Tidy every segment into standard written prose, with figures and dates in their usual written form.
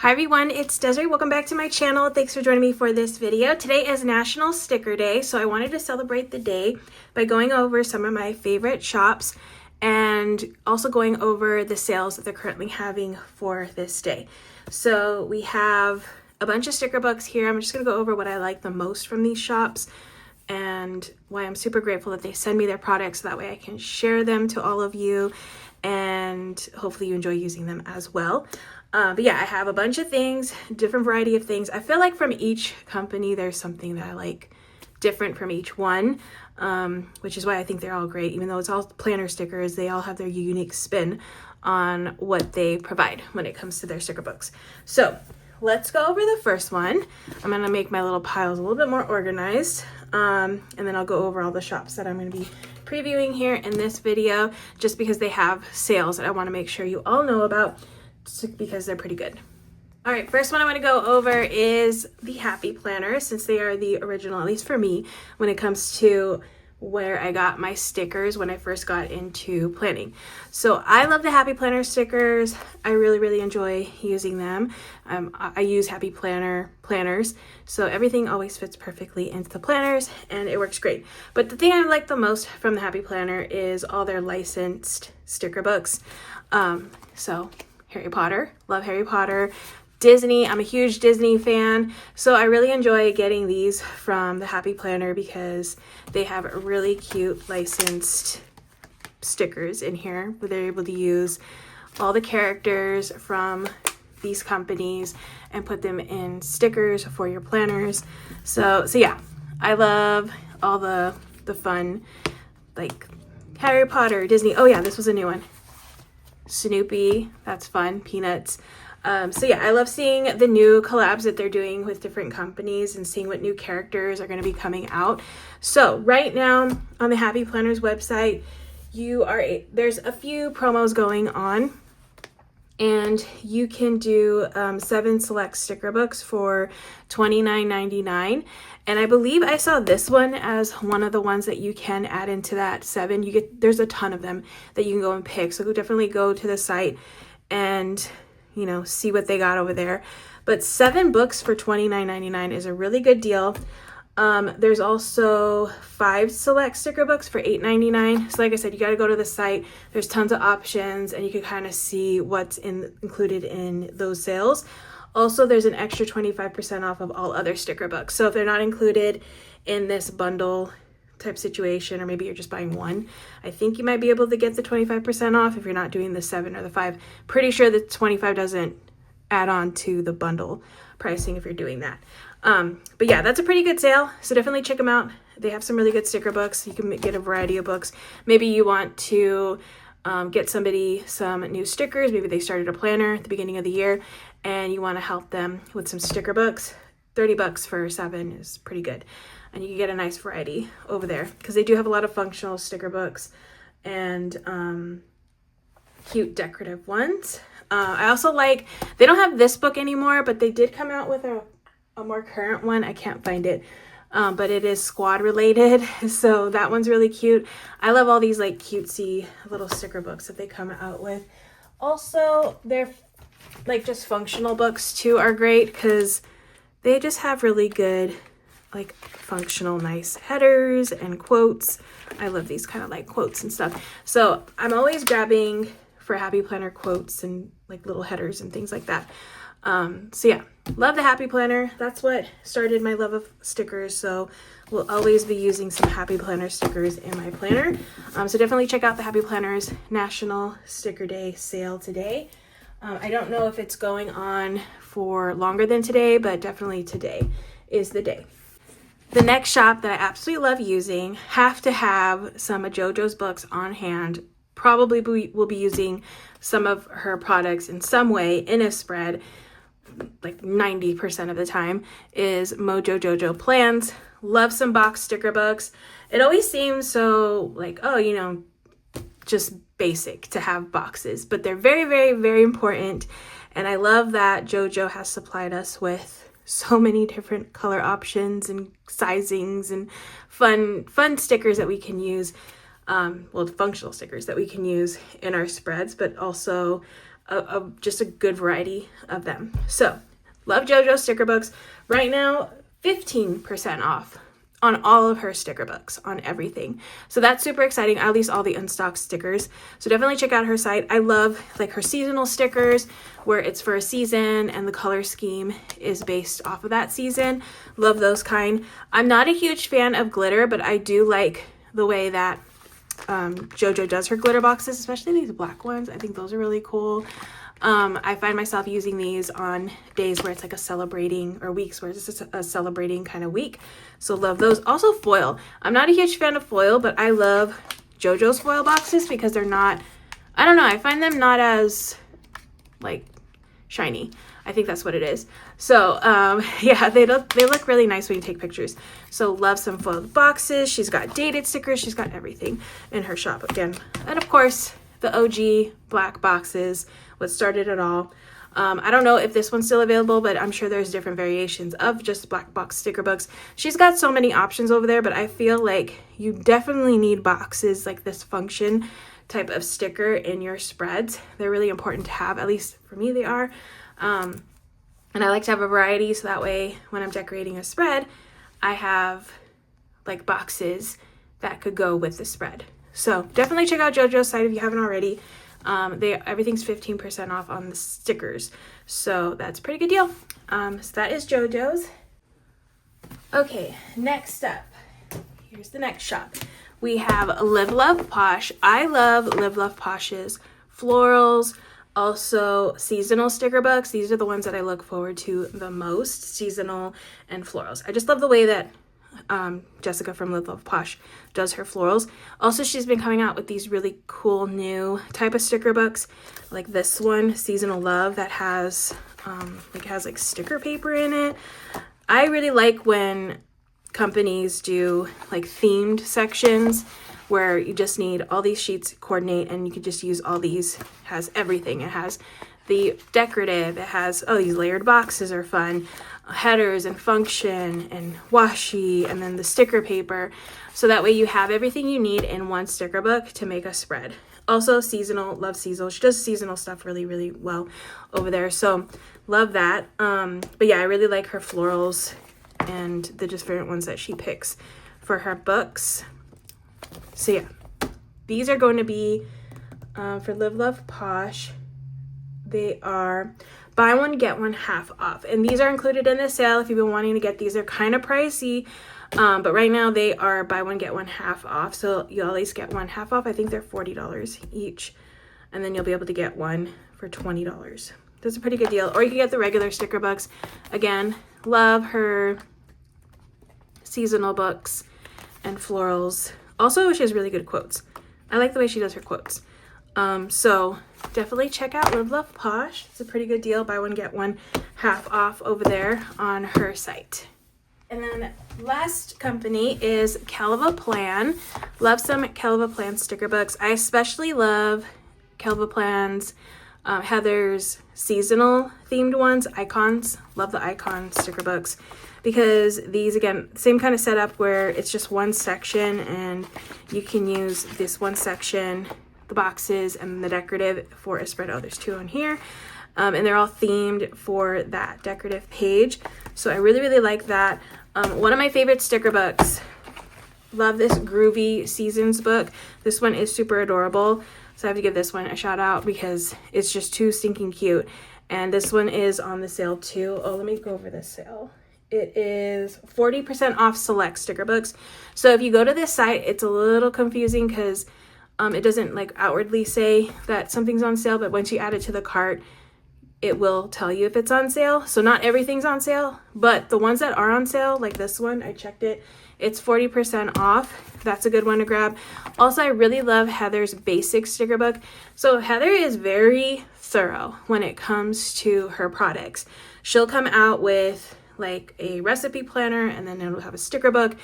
Hi everyone, it's Desiree. Welcome back to my channel. Thanks for joining me for this video. Today is National Sticker Day, so I wanted to celebrate the day by going over some of my favorite shops and also going over the sales that they're currently having for this day. So we have a bunch of sticker books here. I'm just going to go over what I like the most from these shops and why I'm super grateful that they send me their products so that way I can share them to all of you and hopefully you enjoy using them as well. But yeah, I have a bunch of things, different variety of things. I feel like from each company, there's something that I like different from each one, which is why I think they're all great. Even though it's all planner stickers, they all have their unique spin on what they provide when it comes to their sticker books. So let's go over the first one. I'm gonna make my little piles a little bit more organized, and then I'll go over all the shops that I'm gonna be previewing here in this video, just because they have sales that I wanna make sure you all know about, because they're pretty good. All right, first one I want to go over is the Happy Planner, since they are the original, at least for me, when it comes to where I got my stickers when I first got into planning. So I love the Happy Planner stickers. I really enjoy using them. I use Happy Planner planners, so everything always fits perfectly into the planners and it works great. But the thing I like the most from the Happy Planner is all their licensed sticker books. So Harry Potter, love Harry Potter. Disney, I'm a huge Disney fan, so I really enjoy getting these from the Happy Planner because they have really cute licensed stickers in here where they're able to use all the characters from these companies and put them in stickers for your planners. So yeah, I love all the fun, like Harry Potter, Disney. Oh yeah, this was a new one. Snoopy, that's fun. Peanuts. So yeah, I love seeing the new collabs that they're doing with different companies and seeing what new characters are going to be coming out. So right now on the Happy Planners website, there's a few promos going on, and you can do 7 select sticker books for $29.99. And I believe I saw this one as one of the ones that you can add into that 7. There's a ton of them that you can go and pick. So definitely go to the site and, you know, see what they got over there. But 7 books for $29.99 is a really good deal. There's also 5 select sticker books for $8.99. So like I said, you got to go to the site. There's tons of options and you can kind of see what's included in those sales. Also, there's an extra 25% off of all other sticker books. So if they're not included in this bundle type situation, or maybe you're just buying one, I think you might be able to get the 25% off if you're not doing the 7 or the 5. Pretty sure the 25 doesn't add on to the bundle pricing if you're doing that. But yeah, that's a pretty good sale. So definitely check them out. They have some really good sticker books. You can get a variety of books. Maybe you want to get somebody some new stickers. Maybe they started a planner at the beginning of the year and you want to help them with some sticker books. $30 for 7 is pretty good. And you can get a nice variety over there because they do have a lot of functional sticker books and cute decorative ones. I also like, they don't have this book anymore, but they did come out with a more current one. I can't find it, but it is squad related. So that one's really cute. I love all these like cutesy little sticker books that they come out with. Also, they're like just functional books too are great because they just have really good like functional nice headers and quotes. I love these kind of like quotes and stuff. So I'm always grabbing for Happy Planner quotes and like little headers and things like that. So yeah, love the Happy Planner. That's what started my love of stickers. So we'll always be using some Happy Planner stickers in my planner. So definitely check out the Happy Planners National Sticker Day sale today. I don't know if it's going on for longer than today, but definitely today is the day. The next shop that I absolutely love using, have to have some of JoJo's books on hand. Probably will be using some of her products in some way in a spread, like 90% of the time, is Mojo Jojo Plans. Love some box sticker books. It always seems so like, oh, you know, just basic to have boxes, but they're very important. And I love that JoJo has supplied us with so many different color options and sizings and fun stickers that we can use. Well, functional stickers that we can use in our spreads, but also just a good variety of them. So love JoJo sticker books. Right now, 15% off on all of her sticker books, on everything. So that's super exciting, at least all the unstocked stickers. So definitely check out her site. I love like her seasonal stickers where it's for a season and the color scheme is based off of that season. Love those kind. I'm not a huge fan of glitter, but I do like the way that JoJo does her glitter boxes, especially these black ones. I think those are really cool. I find myself using these on days where it's like a celebrating, or weeks where it's just a celebrating kind of week. So love those. Also foil. I'm not a huge fan of foil, but I love JoJo's foil boxes because they're not, I don't know, I find them not as like shiny. I think that's what it is. So yeah, they look really nice when you take pictures. So love some foiled boxes. She's got dated stickers. She's got everything in her shop again. And of course, the OG black boxes, what started it all. I don't know if this one's still available, but I'm sure there's different variations of just black box sticker books. She's got so many options over there, but I feel like you definitely need boxes like this function type of sticker in your spreads. They're really important to have, at least for me they are. And I like to have a variety, so that way when I'm decorating a spread, I have like boxes that could go with the spread. So definitely check out JoJo's site if you haven't already. Everything's 15% off on the stickers, so that's a pretty good deal. So that is JoJo's. Okay, next up, here's the next shop. We have Love Posh. I love Love Posh's florals, also seasonal sticker books. These are the ones that I look forward to the most, seasonal and florals. I just love the way that Jessica from Love Posh does her florals. Also, she's been coming out with these really cool new type of sticker books, like this one, Seasonal Love, that has like sticker paper in it. I really like when companies do like themed sections where you just need all these sheets coordinate and you can just use all these. It has everything. It has the decorative, it has, oh, these layered boxes are fun, headers and function and washi, and then the sticker paper. So that way you have everything you need in one sticker book to make a spread. Also seasonal, love seasonal. She does seasonal stuff really, really well over there. So love that. But yeah, I really like her florals and the different ones that she picks for her books. So yeah, these are going to be for Love Posh. They are buy one, get one half off. And these are included in the sale if you've been wanting to get these. They're kind of pricey, but right now they are buy one, get one half off. So you'll at least get one half off. I think they're $40 each. And then you'll be able to get one for $20. That's a pretty good deal. Or you can get the regular sticker books. Again, love her seasonal books and florals. Also, she has really good quotes. I like the way she does her quotes. So definitely check out Love Posh. It's a pretty good deal. Buy one, get one half off over there on her site. And then last company is Kellofaplan. Love some Kellofaplan sticker books. I especially love Kellofaplan's Heather's seasonal themed ones, icons. Love the icon sticker books because these, again, same kind of setup where it's just one section and you can use this one section, the boxes and the decorative for a spread. Oh, there's two on here. And they're all themed for that decorative page. So I really, really like that. One of my favorite sticker books. Love this Groovy Seasons book. This one is super adorable. So I have to give this one a shout out because it's just too stinking cute. And this one is on the sale too. Oh, let me go over this sale. It is 40% off select sticker books. So if you go to this site, it's a little confusing because it doesn't like outwardly say that something's on sale, but once you add it to the cart, it will tell you if it's on sale. So not everything's on sale, but the ones that are on sale, like this one, I checked it, it's 40% off. That's a good one to grab. Also, I really love Heather's basic sticker book. So Heather is very thorough when it comes to her products. She'll come out with like a recipe planner and then it'll have a sticker book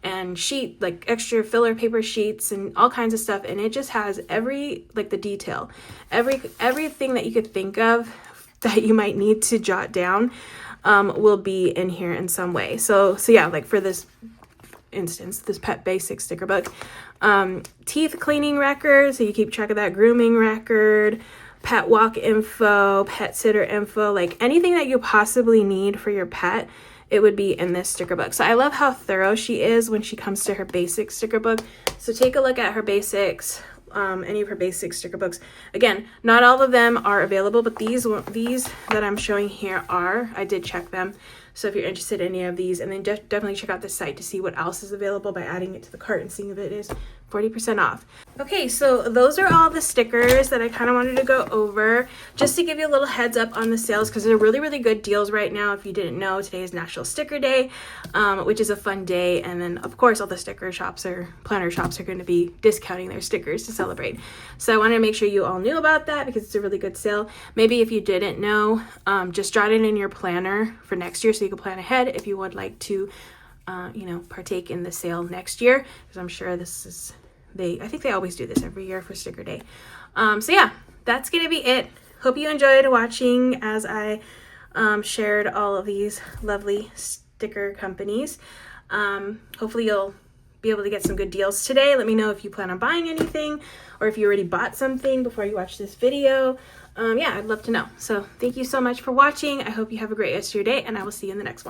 and sheet, like extra filler paper sheets and all kinds of stuff. And it just has every, like the detail, everything that you could think of that you might need to jot down will be in here in some way. So yeah, like for this instance, this pet basic sticker book, teeth cleaning record, so you keep track of that, grooming record, pet walk info, pet sitter info, like anything that you possibly need for your pet, it would be in this sticker book. So I love how thorough she is when she comes to her basic sticker book. So take a look at her basics, any of her basic sticker books. Again, not all of them are available, but these that I'm showing here are. I did check them. So if you're interested in any of these, and then definitely check out the site to see what else is available by adding it to the cart and seeing if it is 40% off. Okay, so those are all the stickers that I kind of wanted to go over just to give you a little heads up on the sales, because they're really, really good deals right now. If you didn't know, today is National Sticker Day, which is a fun day. And then of course all the sticker shops or planner shops are going to be discounting their stickers to celebrate. So I wanted to make sure you all knew about that because it's a really good sale. Maybe if you didn't know, just jot it in your planner for next year so you can plan ahead if you would like to you know, partake in the sale next year, because I'm sure this is, I think they always do this every year for Sticker Day. So yeah, that's gonna be it. Hope you enjoyed watching as I shared all of these lovely sticker companies. Hopefully you'll be able to get some good deals today. Let me know if you plan on buying anything or if you already bought something before you watch this video. Yeah, I'd love to know. So thank you so much for watching. I hope you have a great rest of your day, and I will see you in the next one.